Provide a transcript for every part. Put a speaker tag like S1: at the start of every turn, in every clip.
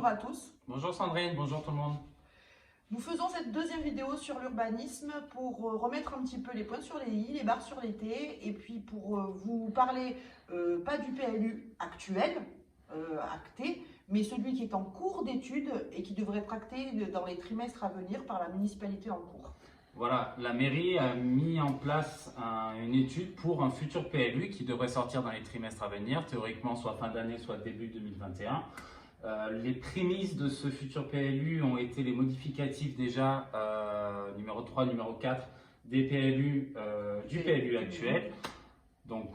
S1: Bonjour à tous.
S2: Bonjour Sandrine, bonjour tout le monde.
S1: Nous faisons cette deuxième vidéo sur l'urbanisme pour remettre un petit peu les points sur les i, les barres sur les t, et puis pour vous parler pas du PLU actuel, acté, mais celui qui est en cours d'étude et qui devrait être acté dans les trimestres à venir par la municipalité en cours.
S2: Voilà, la mairie a mis en place une étude pour un futur PLU qui devrait sortir dans les trimestres à venir, théoriquement soit fin d'année, soit début 2021. Les prémices de ce futur PLU ont été les modificatifs déjà numéro 3, numéro 4 des PLU, du PLU actuel. Donc,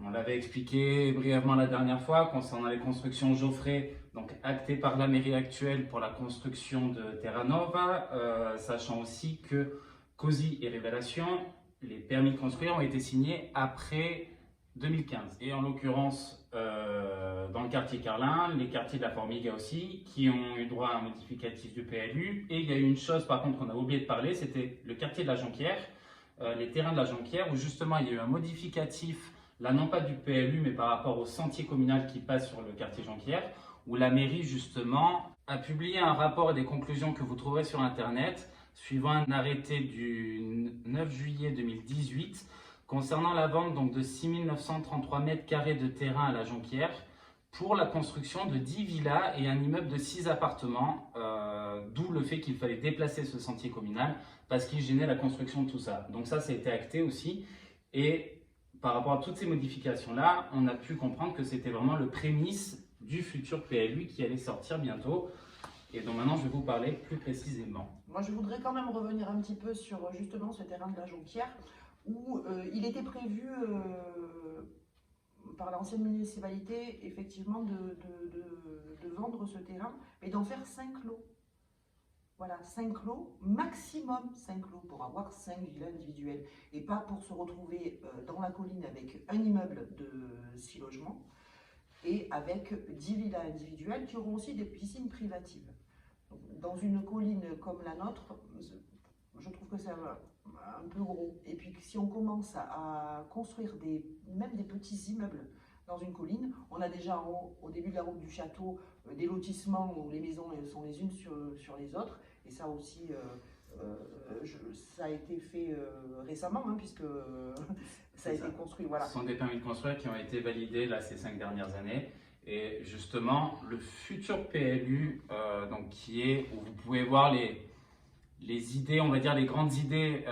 S2: on l'avait expliqué brièvement la dernière fois concernant les constructions Geoffrey, donc actées par la mairie actuelle pour la construction de Terra Nova, sachant aussi que COSI et Révélation, les permis de construire ont été signés après 2015. Et en l'occurrence, dans le quartier Carlin, les quartiers de la Formiga aussi, qui ont eu droit à un modificatif du PLU. Et il y a eu une chose par contre qu'on a oublié de parler, c'était le quartier de la Jonquière, les terrains de la Jonquière, où justement il y a eu un modificatif, là non pas du PLU, mais par rapport au sentier communal qui passe sur le quartier Jonquière, où la mairie justement a publié un rapport et des conclusions que vous trouverez sur Internet, suivant un arrêté du 9 juillet 2018, concernant la vente donc, de 6 933 mètres carrés de terrain à la Jonquière pour la construction de 10 villas et un immeuble de 6 appartements, d'où le fait qu'il fallait déplacer ce sentier communal parce qu'il gênait la construction de tout ça. Donc ça a été acté aussi, et par rapport à toutes ces modifications-là, on a pu comprendre que c'était vraiment le prémisse du futur PLU qui allait sortir bientôt, et dont maintenant je vais vous parler plus précisément.
S1: Moi je voudrais quand même revenir un petit peu sur justement ce terrain de la Jonquière, où il était prévu par l'ancienne municipalité effectivement de vendre ce terrain, mais d'en faire 5 lots. Voilà, 5 lots, maximum 5 lots pour avoir 5 villas individuelles, et pas pour se retrouver dans la colline avec un immeuble de 6 logements et avec 10 villas individuelles qui auront aussi des piscines privatives. Dans une colline comme la nôtre, je trouve que c'est un peu gros. Et puis si on commence à construire même des petits immeubles dans une colline, on a déjà au début de la route du château des lotissements où les maisons sont les unes sur les autres. Et ça aussi, ça a été fait récemment, hein, puisque ça a été construit. Voilà.
S2: Ce sont des permis de construire qui ont été validés là, ces 5 dernières années. Et justement, le futur PLU, donc, qui est où vous pouvez voir les idées, on va dire les grandes idées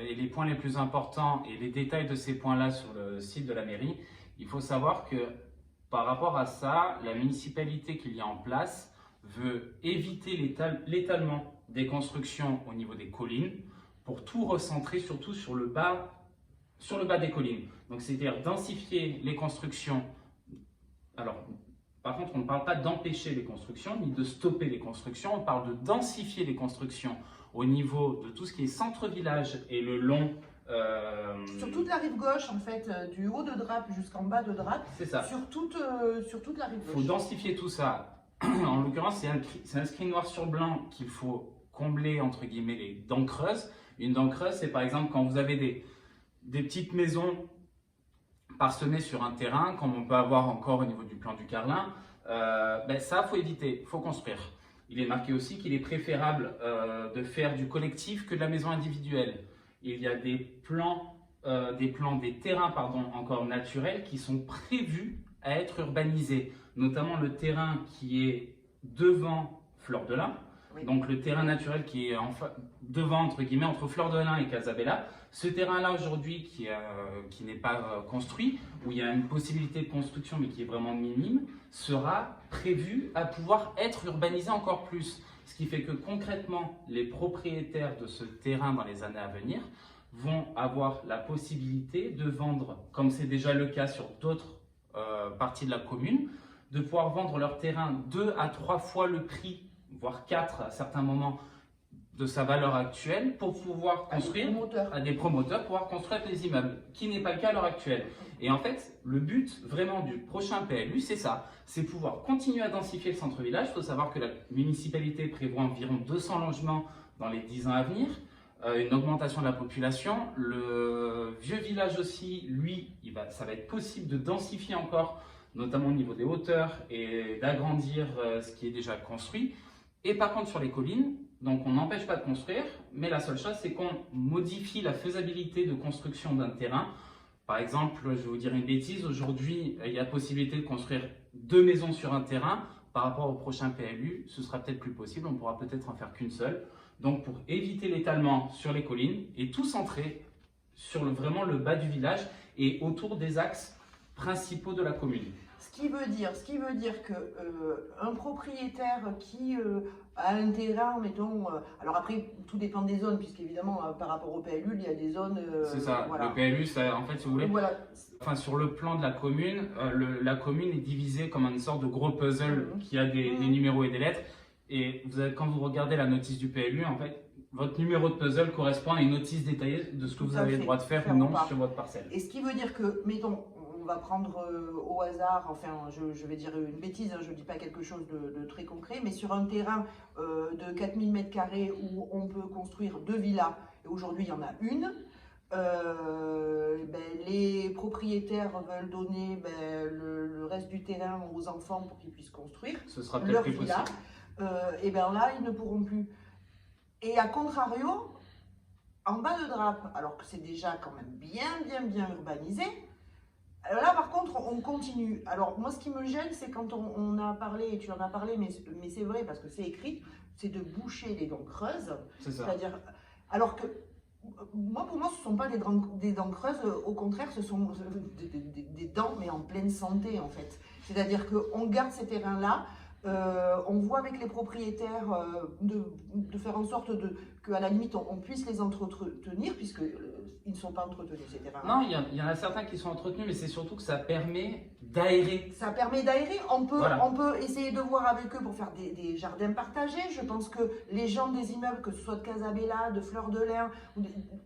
S2: et les points les plus importants et les détails de ces points-là sur le site de la mairie. Il faut savoir que par rapport à ça, la municipalité qu'il y a en place veut éviter l'étalement des constructions au niveau des collines pour tout recentrer surtout sur le bas des collines. Donc c'est-à-dire densifier les constructions. Alors, par contre, on ne parle pas d'empêcher les constructions ni de stopper les constructions, on parle de densifier les constructions au niveau de tout ce qui est centre-village et le long.
S1: Sur toute la rive gauche, en fait, du haut de Drape jusqu'en bas de Drape.
S2: C'est ça.
S1: Sur toute la rive gauche.
S2: Il faut densifier tout ça. En l'occurrence, c'est inscrit noir sur blanc qu'il faut combler, entre guillemets, les dents creuses. Une dent creuse, c'est par exemple quand vous avez des petites maisons parsemées sur un terrain, comme on peut avoir encore au niveau du plan du Carlin. Ça, il faut éviter, il faut construire. Il est marqué aussi qu'il est préférable de faire du collectif que de la maison individuelle. Il y a des plans des terrains encore naturels qui sont prévus à être urbanisés, notamment le terrain qui est devant Fleur de Lys, oui. Donc le terrain naturel qui est devant, entre guillemets, entre Fleur de Lys et Casabella. Ce terrain-là aujourd'hui qui n'est pas construit, où il y a une possibilité de construction mais qui est vraiment minime, sera prévu à pouvoir être urbanisé encore plus. Ce qui fait que concrètement, les propriétaires de ce terrain dans les années à venir vont avoir la possibilité de vendre, comme c'est déjà le cas sur d'autres parties de la commune, de pouvoir vendre leur terrain 2 à 3 fois le prix, voire 4 à certains moments de sa valeur actuelle, pour pouvoir construire à des promoteurs, pouvoir construire des immeubles, qui n'est pas le cas à l'heure actuelle. Et en fait, le but vraiment du prochain PLU, c'est ça, c'est pouvoir continuer à densifier le centre-village. Il faut savoir que la municipalité prévoit environ 200 logements dans les 10 ans à venir, une augmentation de la population. Le vieux village aussi, lui, ça va être possible de densifier encore notamment au niveau des hauteurs et d'agrandir ce qui est déjà construit. Et par contre, sur les collines, donc on n'empêche pas de construire, mais la seule chose, c'est qu'on modifie la faisabilité de construction d'un terrain. Par exemple, je vais vous dire une bêtise, aujourd'hui, il y a possibilité de construire 2 maisons sur un terrain. Par rapport au prochain PLU, ce sera peut-être plus possible, on pourra peut-être en faire qu'une seule. Donc pour éviter l'étalement sur les collines et tout centrer sur vraiment le bas du village et autour des axes principaux de la commune.
S1: Ce qui veut dire que un propriétaire qui a un terrain, mettons, alors après tout dépend des zones, puisqu'évidemment par rapport au PLU, il y a des zones.
S2: C'est ça,
S1: voilà.
S2: le PLU, ça, en fait, si vous voulez,
S1: Voilà.
S2: enfin, sur le plan de la commune, la commune est divisée comme une sorte de gros puzzle qui a des numéros et des lettres. Et quand vous regardez la notice du PLU, en fait, votre numéro de puzzle correspond à une notice détaillée de ce que vous avez le droit de faire ou non sur votre parcelle.
S1: Et ce qui veut dire que, mettons, on va prendre au hasard, enfin je vais dire une bêtise, hein, je ne dis pas quelque chose de très concret, mais sur un terrain de 4000 m² où on peut construire 2 villas, et aujourd'hui il y en a une, les propriétaires veulent donner le reste du terrain aux enfants pour qu'ils puissent construire
S2: Ce sera peut-être
S1: leur
S2: plus
S1: villa,
S2: possible.
S1: et bien là ils ne pourront plus. Et à contrario, en bas de Drape, alors que c'est déjà quand même bien urbanisé, là par contre on continue. Alors moi ce qui me gêne, c'est quand on a parlé, et tu en as parlé, mais c'est vrai parce que c'est écrit, c'est de boucher les dents creuses.
S2: C'est ça.
S1: C'est-à-dire, alors que pour moi ce ne sont pas des dents creuses, au contraire ce sont des dents mais en pleine santé en fait. C'est-à-dire qu'on garde ces terrains-là. On voit avec les propriétaires de faire en sorte qu'à la limite on puisse les entretenir, puisque ils ne sont pas entretenus ces terrains.
S2: Non, il y en a certains qui sont entretenus, mais c'est surtout que ça permet d'aérer.
S1: Ça permet d'aérer. On
S2: Voilà.
S1: peut essayer de voir avec eux pour faire des jardins partagés. Je pense que les gens des immeubles, que ce soit de Casabella, de Fleur de Lin,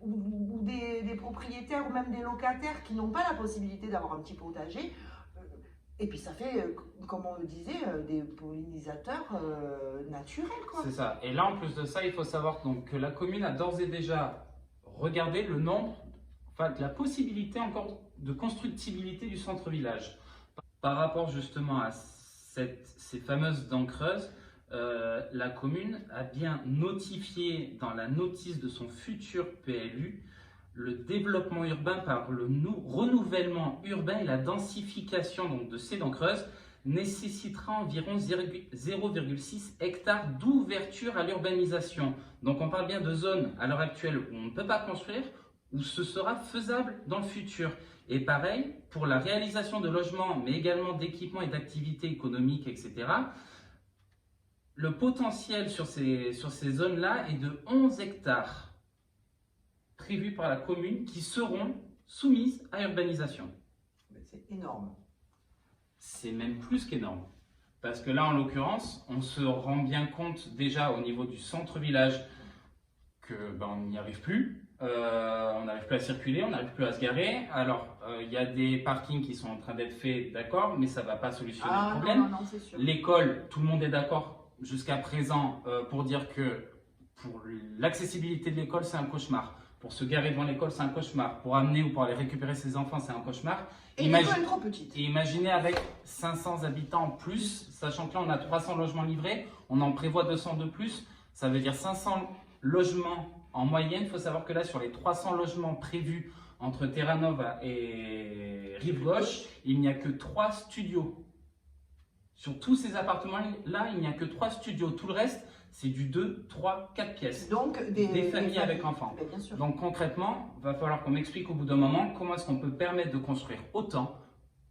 S1: ou des propriétaires, ou même des locataires qui n'ont pas la possibilité d'avoir un petit potager. Et puis ça fait, comme on le disait, des pollinisateurs naturels, quoi.
S2: C'est ça. Et là, en plus de ça, il faut savoir donc, que la commune a d'ores et déjà regardé le nombre, enfin la possibilité encore de constructibilité du centre-village. Par rapport justement à ces fameuses dents creuses, la commune a bien notifié dans la notice de son futur PLU le développement urbain par le renouvellement urbain et la densification donc, de ces dents creuses nécessitera environ 0,6 hectares d'ouverture à l'urbanisation. Donc on parle bien de zones à l'heure actuelle où on ne peut pas construire, où ce sera faisable dans le futur. Et pareil, pour la réalisation de logements, mais également d'équipements et d'activités économiques, etc., le potentiel sur ces zones-là est de 11 hectares prévus par la commune qui seront soumises à urbanisation.
S1: C'est énorme.
S2: C'est même plus qu'énorme. Parce que là, en l'occurrence, on se rend bien compte déjà au niveau du centre-village que on n'y arrive plus. On n'arrive plus à circuler, on n'arrive plus à se garer. Alors, il y a des parkings qui sont en train d'être faits, d'accord, mais ça ne va pas solutionner le problème.
S1: Non, c'est sûr.
S2: L'école, tout le monde est d'accord jusqu'à présent pour dire que pour l'accessibilité de l'école, c'est un cauchemar. Pour se garer devant l'école, c'est un cauchemar. Pour amener ou pour aller récupérer ses enfants, c'est un cauchemar.
S1: Et l'école est trop petite.
S2: Et imaginez avec 500 habitants en plus, sachant que là, on a 300 logements livrés, on en prévoit 200 de plus, ça veut dire 500 logements en moyenne. Il faut savoir que là, sur les 300 logements prévus entre Terranova et Rive-Gauche, il n'y a que 3 studios. Sur tous ces appartements-là, il n'y a que 3 studios. Tout le reste, c'est du 2, 3, 4 pièces.
S1: Donc,
S2: des familles avec enfants.
S1: Bien sûr.
S2: Donc concrètement, il va falloir qu'on m'explique au bout d'un moment comment est-ce qu'on peut permettre de construire autant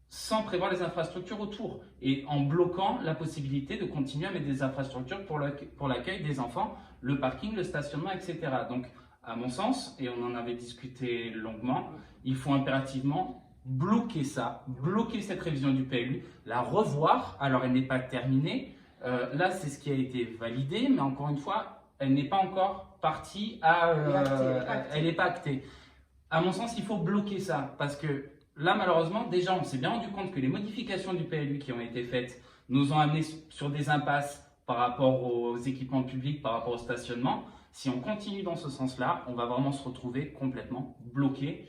S2: sans prévoir les infrastructures autour et en bloquant la possibilité de continuer à mettre des infrastructures pour l'accueil des enfants, le parking, le stationnement, etc. Donc à mon sens, et on en avait discuté longuement, il faut impérativement bloquer ça, bloquer cette révision du PLU, la revoir. Alors elle n'est pas terminée. Là, c'est ce qui a été validé, mais encore une fois, elle n'est pas encore partie elle n'est pas actée. À mon sens, il faut bloquer ça, parce que là, malheureusement, déjà, on s'est bien rendu compte que les modifications du PLU qui ont été faites nous ont amenés sur des impasses par rapport aux équipements publics, par rapport au stationnement. Si on continue dans ce sens-là, on va vraiment se retrouver complètement bloqué.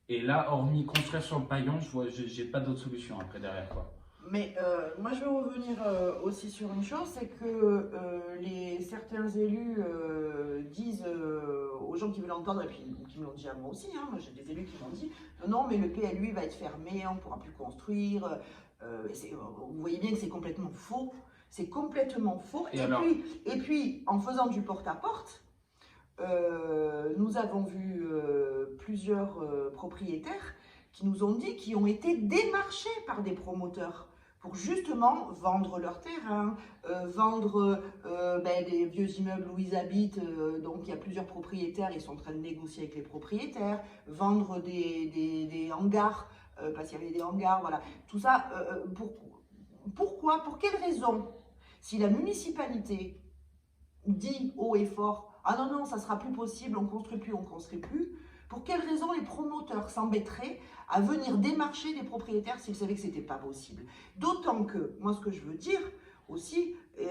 S2: Et là, hormis construire sur le paillon, je n'ai pas d'autre solution après derrière, quoi.
S1: Mais moi, je veux revenir aussi sur une chose, c'est que certains élus disent aux gens qui veulent l'entendre, et puis qui me l'ont dit à moi aussi, hein, moi j'ai des élus qui m'ont dit non, mais le PLU va être fermé, on ne pourra plus construire. Vous voyez bien que c'est complètement faux. C'est complètement faux. Et puis, en faisant du porte-à-porte, nous avons vu plusieurs propriétaires qui nous ont dit qu'ils ont été démarchés par des promoteurs pour justement vendre leur terrain, vendre des vieux immeubles où ils habitent, donc il y a plusieurs propriétaires, ils sont en train de négocier avec les propriétaires, vendre des hangars, parce qu'il y avait des hangars, voilà. Tout ça, pourquoi, pour quelle raison? Si la municipalité dit haut et fort, ah non, non, ça sera plus possible, on construit plus, pour quelle raison les promoteurs s'embêteraient à venir démarcher des propriétaires s'ils savaient que c'était pas possible? D'autant que, moi ce que je veux dire aussi, et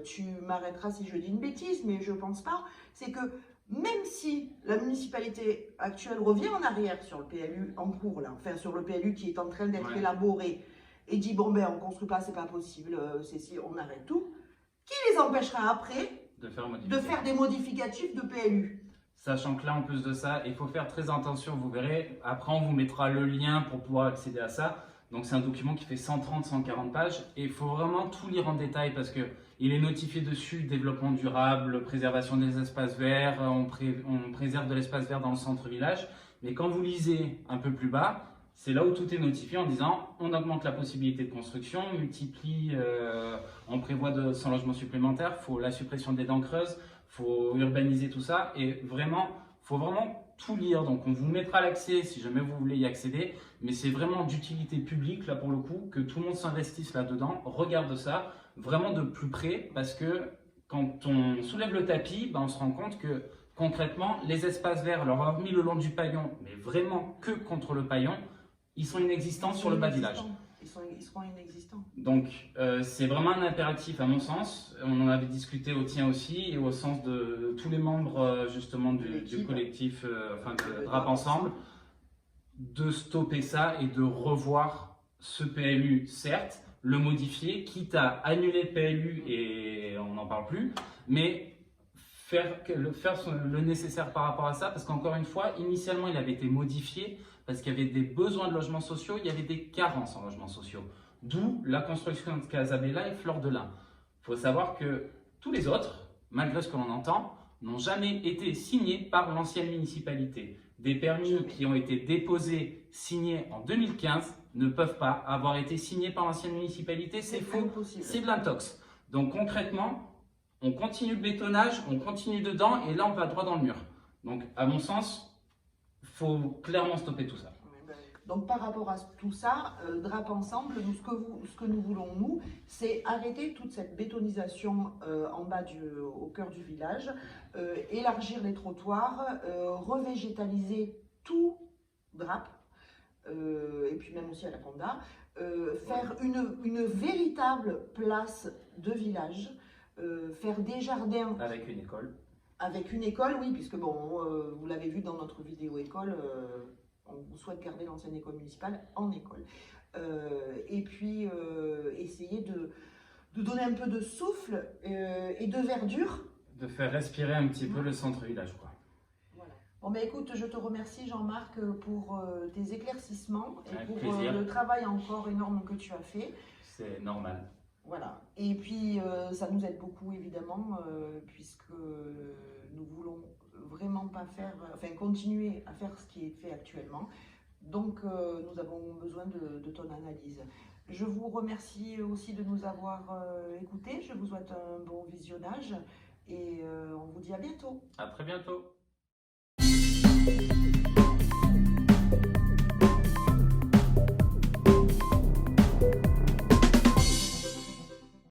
S1: tu m'arrêteras si je dis une bêtise, mais je pense pas, c'est que même si la municipalité actuelle revient en arrière sur le PLU en cours, là, enfin sur le PLU qui est en train d'être élaboré, et dit bon ben on construit pas, c'est pas possible, on arrête tout, qui les empêchera après de faire des modificatifs de PLU?
S2: Sachant que là, en plus de ça, il faut faire très attention, vous verrez. Après, on vous mettra le lien pour pouvoir accéder à ça. Donc, c'est un document qui fait 130-140 pages et il faut vraiment tout lire en détail parce qu'il est notifié dessus développement durable, préservation des espaces verts, on préserve de l'espace vert dans le centre-village. Mais quand vous lisez un peu plus bas, c'est là où tout est notifié en disant on augmente la possibilité de construction, on prévoit 100 logements supplémentaires, il faut la suppression des dents creuses, il faut urbaniser tout ça et vraiment, il faut vraiment tout lire. Donc on vous mettra l'accès si jamais vous voulez y accéder, mais c'est vraiment d'utilité publique là pour le coup, que tout le monde s'investisse là-dedans, regarde ça vraiment de plus près parce que quand on soulève le tapis, on se rend compte que concrètement, les espaces verts, alors mis le long du paillon, mais vraiment que contre le paillon, ils sont inexistants sur le bas du village.
S1: Ils seront inexistants.
S2: Donc, c'est vraiment un impératif à mon sens. On en avait discuté au tien aussi et au sens de tous les membres justement du collectif de DRAP Ensemble, de stopper ça et de revoir ce PLU, certes, le modifier, quitte à annuler le PLU et on n'en parle plus, mais faire le nécessaire par rapport à ça, parce qu'encore une fois, initialement, il avait été modifié parce qu'il y avait des besoins de logements sociaux, il y avait des carences en logements sociaux. D'où la construction de Casabella et Fleur de Lys. Il faut savoir que tous les autres, malgré ce que l'on entend, n'ont jamais été signés par l'ancienne municipalité. Des permis qui ont été déposés, signés en 2015, ne peuvent pas avoir été signés par l'ancienne municipalité. C'est faux, c'est de l'intox. Donc concrètement, on continue le bétonnage, on continue dedans et là on va droit dans le mur. Donc à mon sens, il faut clairement stopper tout ça.
S1: Donc par rapport à tout ça, DRAP Ensemble, ce que nous voulons nous, c'est arrêter toute cette bétonisation en bas au cœur du village, élargir les trottoirs, revégétaliser tout DRAP, et puis même aussi à la Conda, faire une véritable place de village, faire des jardins.
S2: Avec une école.
S1: Avec une école, oui, puisque bon, vous l'avez vu dans notre vidéo école, on souhaite garder l'ancienne école municipale en école. Et puis essayer de donner un peu de souffle et de verdure.
S2: De faire respirer un petit peu le centre-village, quoi.
S1: Voilà. Bon, ben écoute, je te remercie Jean-Marc pour tes éclaircissements et
S2: avec
S1: pour
S2: plaisir.
S1: le travail encore énorme que tu as fait.
S2: C'est normal.
S1: Voilà. Et puis, ça nous aide beaucoup, évidemment, puisque nous voulons vraiment pas continuer à faire ce qui est fait actuellement. Donc, nous avons besoin de ton analyse. Je vous remercie aussi de nous avoir écoutés. Je vous souhaite un bon visionnage et on vous dit à bientôt.
S2: À très bientôt.